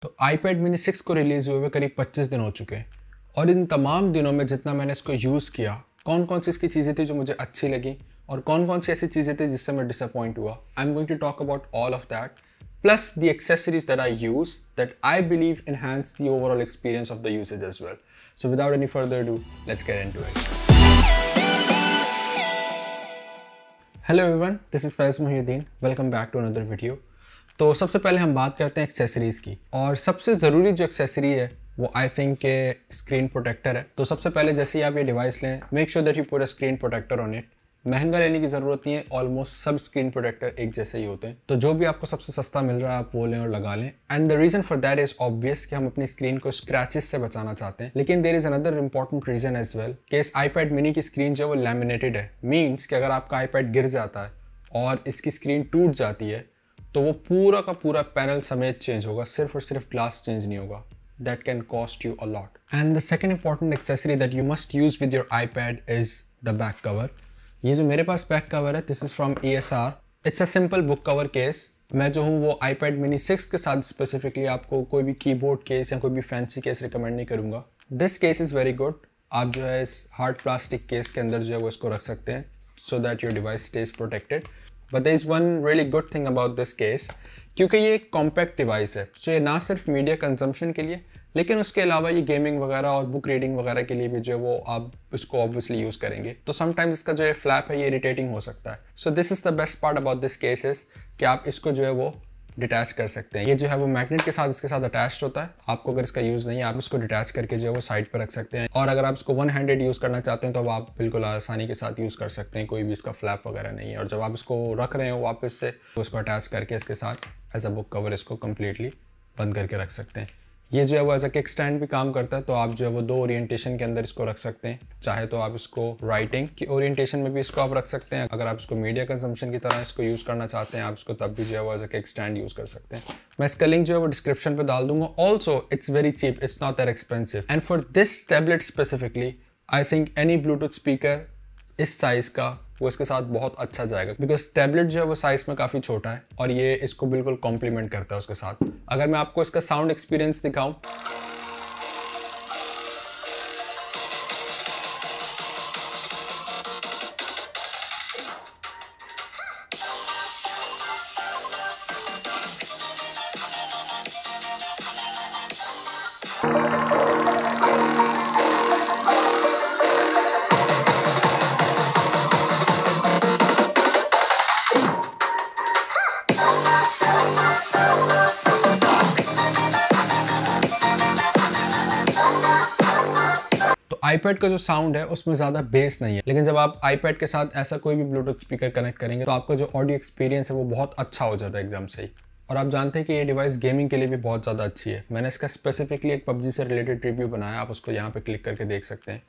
तो iPad mini 6 को release हुए करीब 25 दिन हो चुके हैं और इन तमाम दिनों में जितना मैंने इसको यूज़ किया, कौन कौन सी इसकी चीज़ें थी जो मुझे अच्छी लगी और कौन कौन सी ऐसी चीज़ें थी जिससे मैं डिसअपॉइंट हुआ। I am going to talk about all of that plus the accessories that I use that I believe enhance the overall experience of the usage as well. So without any further ado, let's get into it. Hello everyone, this is Faiz Muhyiddin. Welcome back to another video. तो सबसे पहले हम बात करते हैं accessories की, और सबसे ज़रूरी जो एक्सेसरी है वो आई थिंक के स्क्रीन प्रोटेक्टर है। तो सबसे पहले जैसे ही आप ये डिवाइस लें, make sure that you put a screen protector on it. महंगा लेने की ज़रूरत नहीं है, ऑलमोस्ट सब स्क्रीन प्रोटेक्टर एक जैसे ही होते हैं, तो जो भी आपको सबसे सस्ता मिल रहा है आप वो लें और लगा लें। And the reason for that is obvious कि हम अपनी स्क्रीन को स्क्रैचेस से बचाना चाहते हैं, लेकिन there is another important reason as well कि इस iPad mini की स्क्रीन जो है वो लैमिनेटेड है। मीन्स कि अगर आपका iPad गिर जाता है और इसकी स्क्रीन टूट जाती है तो वो पूरा का पूरा पैनल समेत चेंज होगा, सिर्फ और सिर्फ ग्लास चेंज नहीं होगा। That can cost you a lot. And the second important accessory that you must use with your iPad is the back cover. ये जो मेरे पास बैक कवर है, this is from ESR. It's a simple book cover case. मैं जो हूँ वो iPad mini 6 के साथ स्पेसिफिकली आपको कोई भी कीबोर्ड केस या कोई भी फैंसी केस रिकमेंड नहीं करूँगा। This case is very good. आप जो है इस हार्ड प्लास्टिक केस के अंदर जो है वो इसको रख सकते हैं so that your device stays protected. But there is one really good thing about this case, क्योंकि ये एक कॉम्पैक्ट डिवाइस है, सो ये ना सिर्फ मीडिया कंजम्पशन के लिए, लेकिन उसके अलावा ये गेमिंग वगैरह और बुक रीडिंग वगैरह के लिए भी जो है वो आप इसको ऑब्वियसली यूज़ करेंगे। तो समटाइम्स इसका जो है फ्लैप है ये इरिटेटिंग हो सकता है। So this is the best part about this cases कि आप इसको जो है वो डिटैच कर सकते हैं। ये जो है वो मैग्नेट के साथ इसके साथ अटैच्ड होता है। आपको अगर इसका यूज़ नहीं है, आप इसको डिटैच करके जो है वो साइड पर रख सकते हैं, और अगर आप इसको वन हैंडेड यूज़ करना चाहते हैं तो आप बिल्कुल आसानी के साथ यूज़ कर सकते हैं, कोई भी इसका फ्लैप वगैरह नहीं है। और जब आप इसको रख रहे हो वापस से तो उसको अटैच करके इसके साथ एज अ बुक कवर इसको कम्प्लीटली बंद करके रख सकते हैं। ये जो है वो एज अ किक स्टैंड भी काम करता है, तो आप जो है वो दो ओरिएंटेशन के अंदर इसको रख सकते हैं। चाहे तो आप इसको राइटिंग की ओरिएंटेशन में भी इसको आप रख सकते हैं, अगर आप इसको मीडिया कंजम्पशन की तरह इसको यूज़ करना चाहते हैं आप इसको तब भी जो है वो as a kick stand use कर सकते हैं। मैं इसका लिंक जो है वो डिस्क्रिप्शन पे डाल दूंगा। Also it's very cheap, it's not that expensive, and for this tablet specifically I think any Bluetooth speaker इस साइज़ का वो इसके साथ बहुत अच्छा जाएगा, बिकॉज टैबलेट जो है वो साइज़ में काफ़ी छोटा है और ये इसको बिल्कुल कॉम्प्लीमेंट करता है उसके साथ। अगर मैं आपको इसका साउंड एक्सपीरियंस दिखाऊं, iPad का जो साउंड है उसमें ज़्यादा बेस नहीं है, लेकिन जब आप iPad के साथ ऐसा कोई भी ब्लूटूथ स्पीकर कनेक्ट करेंगे तो आपका जो ऑडियो एक्सपीरियंस है वो बहुत अच्छा हो जाता है एकदम से ही। और आप जानते हैं कि ये डिवाइस गेमिंग के लिए भी बहुत ज़्यादा अच्छी है। मैंने इसका स्पेसिफिकली एक PUBG से रिलेटेड रिव्यू बनाया, आप उसको यहाँ पे क्लिक करके देख सकते हैं।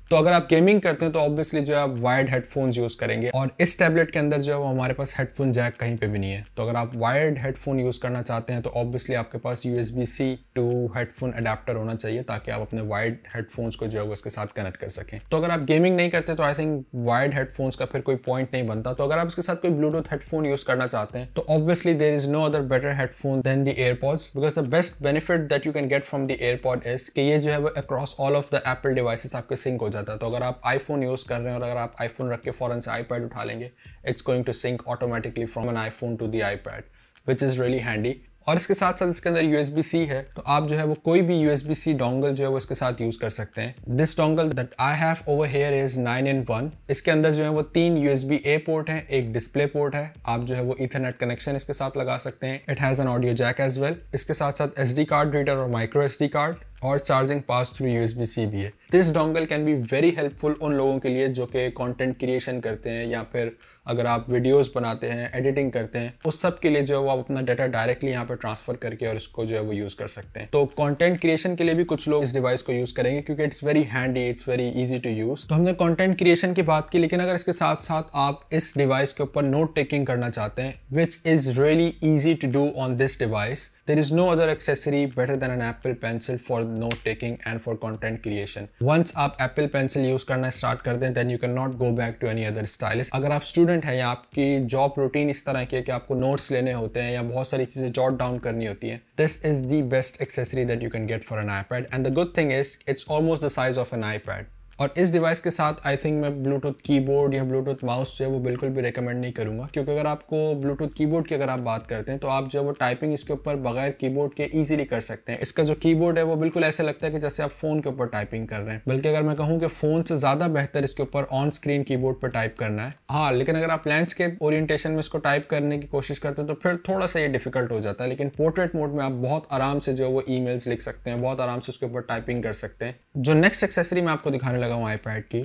तो अगर आप गेमिंग करते हैं तो ऑब्वियसली जो है आप वायर्ड हेडफोन्स यूज़ करेंगे, और इस टैबलेट के अंदर जो है वो हमारे पास हेडफोन जैक कहीं पे भी नहीं है। तो अगर आप वायर्ड हेडफोन यूज़ करना चाहते हैं तो ऑब्वियसली आपके पास USB-C टू हेडफोन अडेप्टर होना चाहिए, ताकि आप अपने वायर्ड हेडफोन्स को जो है वो इसके साथ कनेक्ट कर सकें। तो अगर आप गेमिंग नहीं करते तो आई थिंक वायर्ड हेडफोन्स का फिर कोई पॉइंट नहीं बनता। तो अगर आप इसके साथ कोई ब्लूटूथ हेडफोन यूज़ करना चाहते हैं तो obviously there is no other better headphone than the AirPods, because the best benefit that you can get from the AirPod is कि ये जो है वो across all of the Apple devices आपके सिंक हो जाता है। तो अगर आप iPhone यूज़ कर रहे हैं और अगर आप iPhone रख के फ़ौरन से iPad उठा लेंगे, it's going to sync automatically from an iPhone to the iPad, which is really handy. और इसके साथ साथ इसके अंदर USB-C है, तो आप जो है वो कोई भी USB-C डोंगल जो है वो इसके साथ यूज़ कर सकते हैं। This dongle that I have over here is 9-in-1। इसके अंदर जो है वो 3 USB-A पोर्ट हैं, एक डिस्प्ले पोर्ट है, आप जो है वो ईथरनेट कनेक्शन इसके साथ लगा सकते हैं। It has an audio jack as well. इसके साथ साथ SD कार्ड रीडर और माइक्रो SD कार्ड और चार्जिंग पास थ्रू USB-C भी है। This dongle can be very helpful उन लोगों के लिए जो कि कंटेंट क्रिएशन करते हैं, या फिर अगर आप वीडियोस बनाते हैं, एडिटिंग करते हैं, उस सब के लिए जो है वो आप अपना डाटा डायरेक्टली यहाँ पे ट्रांसफर करके और इसको जो है वो यूज़ कर सकते हैं। तो कंटेंट क्रिएशन के लिए भी कुछ लोग इस डिवाइस को यूज़ करेंगे क्योंकि it's very handy, it's very easy to use. तो हमने कंटेंट क्रिएशन की बात की, लेकिन अगर इसके साथ साथ आप इस डिवाइस के ऊपर नोट टेकिंग करना चाहते हैं, which is really easy to do on this device, there is no other accessory better than an Apple Pencil for note taking and for content creation. Once आप एप्पल पेंसिल यूज करना start कर दें, then you can not go back to any other stylish. अगर आप student हैं या आपकी job routine इस तरह की है कि आपको नोट्स लेने होते हैं या बहुत सारी चीजें जॉट डाउन करनी होती है, this is the best accessory that you can get for an iPad. And the good thing is it's almost the size of N iPad. और इस डिवाइस के साथ आई थिंक मैं ब्लूटूथ कीबोर्ड या Bluetooth mouse जो है वो बिल्कुल भी रेकमेंड नहीं करूंगा, क्योंकि अगर आपको ब्लूटूथ कीबोर्ड की अगर आप बात करते हैं तो आप जो है वो टाइपिंग इसके ऊपर बगैर कीबोर्ड के इजीली कर सकते हैं। इसका जो कीबोर्ड है वो बिल्कुल ऐसे लगता है कि जैसे आप फोन के ऊपर टाइपिंग कर रहे हैं, बल्कि अगर मैं कहूँ कि फोन से ज़्यादा बेहतर इसके ऊपर ऑन स्क्रीन कीबोर्ड पर टाइप करना है। हाँ, लेकिन अगर आप लैंडस्केप ओरिएंटेशन में इसको टाइप करने की कोशिश करते हैं तो फिर थोड़ा सा ये डिफिकल्ट हो जाता है, लेकिन पोर्ट्रेट मोड में आप बहुत आराम से जो है वो ईमेल्स लिख सकते हैं, बहुत आराम से उसके ऊपर टाइपिंग कर सकते हैं। जो नेक्स्ट एक्सेसरी मैं आपको दिखाने लगा हूँ आईपैड की,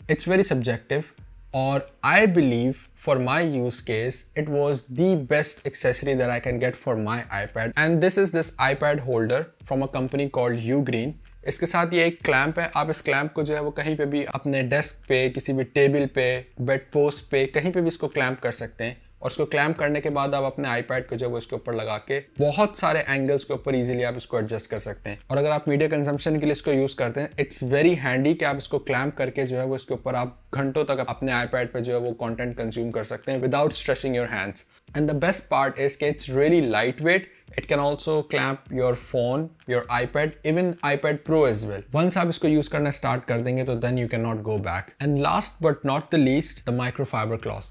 it's very subjective, और I believe for my use case it was the best accessory that I can get for my iPad, and this is this iPad holder from a company called Ugreen। इसके साथ ये एक clamp है। आप इस clamp को जो है वो कहीं पे भी अपने डेस्क पे, किसी भी टेबल पे, बेड पोस्ट पे, कहीं पे भी इसको क्लैंप कर सकते हैं, और इसको क्लैंप करने के बाद आप अपने आईपैड को जो है वो इसके ऊपर लगा के बहुत सारे एंगल्स के ऊपर इजीली आप इसको एडजस्ट कर सकते हैं। और अगर आप मीडिया कंजम्पशन के लिए इसको यूज करते हैं, इट्स वेरी हैंडी कि आप इसको क्लैंप करके जो है वो इसके ऊपर आप घंटों तक अपने आईपैड पे जो है वो कंटेंट कंज्यूम कर सकते हैं without stretching your hands. And the best part is कि it's really light weight. It can also clamp your phone, your iPad, even iPad Pro as well. Once आप इसको यूज करना स्टार्ट कर देंगे तो then you cannot go back. And last but not the least, the microfiber cloth.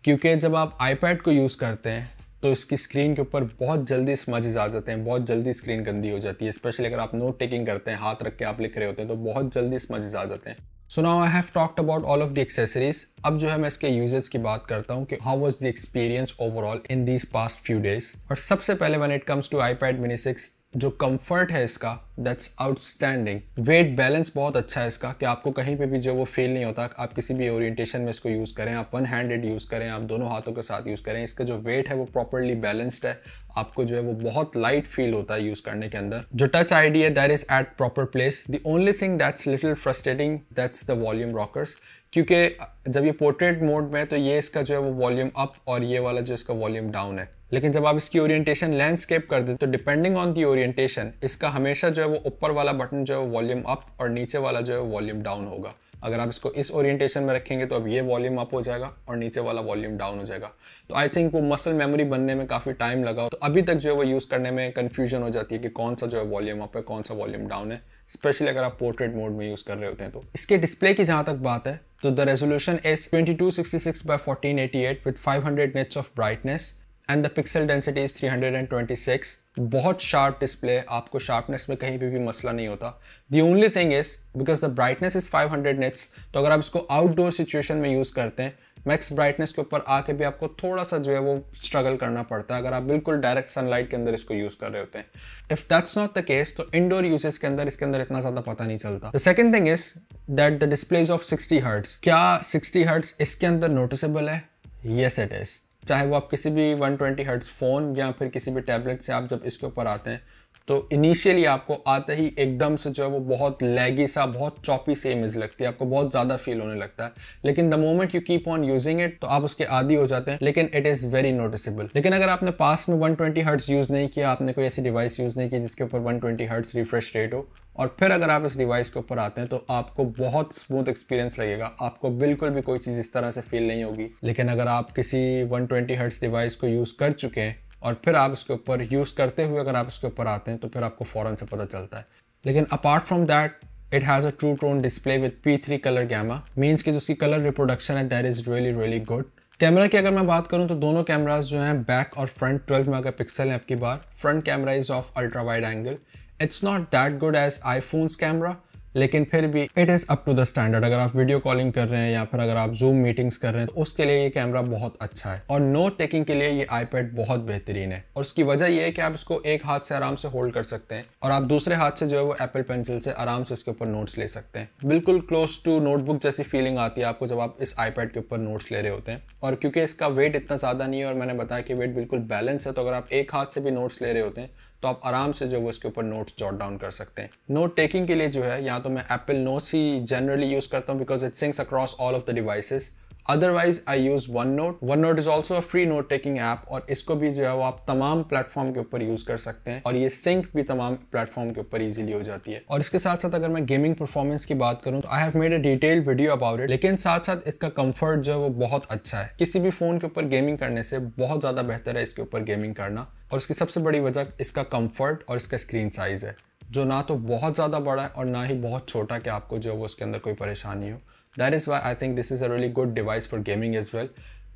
क्योंकि जब आप iPad को यूज करते हैं तो इसकी स्क्रीन के ऊपर बहुत जल्दी स्मजेस आ जाते हैं, बहुत जल्दी स्क्रीन गंदी हो जाती है, स्पेशली अगर आप नोट टेकिंग करते हैं, हाथ रख के आप लिख रहे होते हैं तो बहुत जल्दी स्मजेस आ जाते हैं। So now I have talked about all of the accessories. अब जो है मैं इसके यूजेस की बात करता हूँ कि how was the experience overall in these past few days। और सबसे पहले when it comes to iPad mini 6, जो कंफर्ट है इसका दैट्स आउटस्टैंडिंग। वेट बैलेंस बहुत अच्छा है इसका कि आपको कहीं पे भी जो वो फील नहीं होता। आप किसी भी ओरिएंटेशन में इसको यूज़ करें, आप वन हैंडेड यूज़ करें, आप दोनों हाथों के साथ यूज़ करें, इसका जो वेट है वो प्रॉपरली बैलेंस्ड है। आपको जो है वो बहुत लाइट फील होता है यूज़ करने के अंदर। जो टच आईडी है that is at proper place. The only thing that's little frustrating that's the volume rockers, क्योंकि जब ये पोर्ट्रेट मोड में है तो ये इसका जो है वो वॉल्यूम अप और ये वाला जो इसका वॉल्यूम डाउन है, लेकिन जब आप इसकी ओरिएंटेशन लैंडस्केप कर दें तो डिपेंडिंग ऑन दी ओरिएंटेशन इसका हमेशा जो है वो ऊपर वाला बटन जो है वॉल्यूम अप और नीचे वाला जो है वॉल्यूम डाउन होगा। अगर आप इसको इस ओरिएंटेशन में रखेंगे तो अब ये वॉल्यूम अप हो जाएगा और नीचे वाला वॉल्यूम डाउन हो जाएगा। तो आई थिंक वो मसल मेमोरी बनने में काफ़ी टाइम लगा, तो अभी तक जो है वो यूज़ करने में कन्फ्यूजन हो जाती है कि कौन सा जो है वॉल्यूम अप है, कौन सा वॉल्यूम डाउन है, स्पेशली अगर आप पोर्ट्रेट मोड में यूज़ कर रहे होते हैं। तो इसके डिस्प्ले की जहाँ तक बात है तो the resolution is 2266x1488 with 500 nits of brightness and the pixel density is 326। बहुत शार्प डिस्प्ले, आपको शार्पनेस में कहीं भी मसला नहीं होता। The only thing is because the brightness is 500 nits, तो अगर आप इसको आउटडोर सिचुएशन में यूज़ करते हैं मैक्स ब्राइटनेस के ऊपर आके भी आपको थोड़ा सा जो है वो स्ट्रगल करना पड़ता है अगर आप बिल्कुल डायरेक्ट सनलाइट के अंदर इसको यूज़ कर रहे होते हैं। If that's not the case तो इंडोर यूजेस के अंदर इसके अंदर इतना ज़्यादा पता नहीं चलता। The second thing is that the display is of 60 hertz. क्या 60 हर्ट्ज इसके अंदर नोटिसेबल है? Yes it is. चाहे वो आप किसी भी 120 हर्ट्ज फ़ोन या फिर किसी भी टैबलेट से आप जब इसके ऊपर आते हैं तो इनिशियली आपको आते ही एकदम से जो है वो बहुत लैगी सा, बहुत चॉपी सी इमेज लगती है, आपको बहुत ज़्यादा फील होने लगता है। लेकिन the moment you keep on using it तो आप उसके आदी हो जाते हैं, लेकिन इट इज़ वेरी नोटिसेबल। लेकिन अगर आपने पास में 120 हर्ट्ज यूज़ नहीं किया, आपने कोई ऐसी डिवाइस यूज़ नहीं की जिसके ऊपर 120 हर्ट्ज रिफ्रेश रेट हो, और फिर अगर आप इस डिवाइस के ऊपर आते हैं तो आपको बहुत स्मूथ एक्सपीरियंस लगेगा, आपको बिल्कुल भी कोई चीज़ इस तरह से फील नहीं होगी। लेकिन अगर आप किसी 120 हर्ट्ज डिवाइस को यूज़ कर चुके हैं और फिर आप इसके ऊपर यूज़ करते हुए अगर आप इसके ऊपर आते हैं तो फिर आपको फ़ौरन से पता चलता है। लेकिन apart from that it has a true tone display with P3 colour gamma, means कि जो उसकी कलर रिप्रोडक्शन है that is really really good. Camera की अगर मैं बात करूं तो दोनों कैमराज जो हैं बैक और फ्रंट 12 मेगापिक्सल हैं। आपकी बार front camera is of ultra wide angle. It's not that good as iPhones camera, लेकिन फिर भी it is up to the standard. अगर आप वीडियो कॉलिंग कर रहे हैं या फिर अगर आप जूम मीटिंग्स कर रहे हैं तो उसके लिए ये कैमरा बहुत अच्छा है, और नोट टेकिंग के लिए ये आईपैड बहुत बेहतरीन है। और उसकी वजह ये है कि आप इसको एक हाथ से आराम से होल्ड कर सकते हैं और आप दूसरे हाथ से जो है वो एप्पल पेंसिल से आराम से इसके ऊपर नोट्स ले सकते हैं। बिल्कुल क्लोज टू नोटबुक जैसी फीलिंग आती है आपको जब आप इस आईपैड के ऊपर नोट्स ले रहे होते हैं। और क्योंकि इसका वेट इतना ज़्यादा नहीं है और मैंने बताया कि वेट बिल्कुल बैलेंस है, तो अगर आप एक हाथ से भी नोट्स ले रहे होते हैं तो आप आराम से जो वो इसके ऊपर नोट्स जॉट डाउन कर सकते हैं। नोट टेकिंग के लिए जो है या तो मैं एप्पल नोट्स ही जनरली यूज़ करता हूँ because it sinks across all of the devices. Otherwise I use OneNote. OneNote is also a free note taking app और इसको भी जो है वो आप तमाम प्लेटफॉर्म के ऊपर यूज कर सकते हैं और ये सिंक भी तमाम प्लेटफॉर्म के ऊपर इजीली हो जाती है। और इसके साथ साथ अगर मैं गेमिंग परफॉर्मेंस की बात करूं तो I have made a detailed video about it, लेकिन साथ साथ इसका कंफर्ट जो है वो बहुत अच्छा है। किसी भी फोन के ऊपर गेमिंग करने से बहुत ज्यादा बेहतर है इसके ऊपर गेमिंग करना और इसकी सबसे बड़ी वजह इसका कंफर्ट और इसका स्क्रीन साइज है, जो ना तो बहुत ज़्यादा बड़ा है और ना ही बहुत छोटा कि आपको जो है वो उसके अंदर कोई परेशानी हो। That is why I think this is a really good device for gaming as well.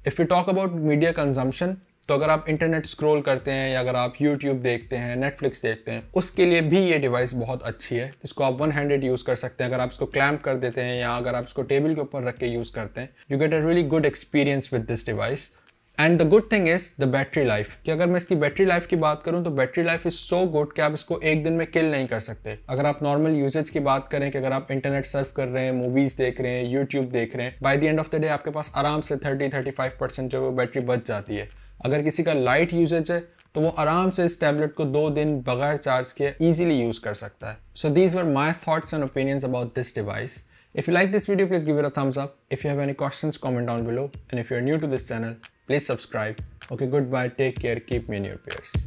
If you talk about media consumption, तो अगर आप इंटरनेट स्क्रॉल करते हैं या अगर आप यूट्यूब देखते हैं, नेटफ्लिक्स देखते हैं, उसके लिए भी ये डिवाइस बहुत अच्छी है। इसको आप वन हैंडेड यूज़ कर सकते हैं। अगर आप इसको क्लैम्प कर देते हैं या अगर आप इसको टेबल के ऊपर रख के यूज़ करते हैं, you get a really good experience with this device. And the good thing is the battery life, कि अगर मैं इसकी बैटरी लाइफ की बात करूं तो battery life is so good कि आप इसको एक दिन में किल नहीं कर सकते। अगर आप नॉर्मल यूजेज की बात करें कि अगर आप इंटरनेट सर्फ कर रहे हैं, मूवीज देख रहे हैं, यूट्यूब देख रहे हैं, by the end of the day आपके पास आराम से 30-35% जो बैटरी बच जाती है। अगर किसी का लाइट यूजेज है तो वो आराम से इस टैबलेट को 2 दिन बगैर चार्ज किए ईजिली यूज कर सकता है। So these were my thoughts and opinions about this device. If you like this video, please give it a thumbs up. If you have any questions, comment down below. And if you're new to this channel, please subscribe. Okay, goodbye, take care, keep me in your prayers.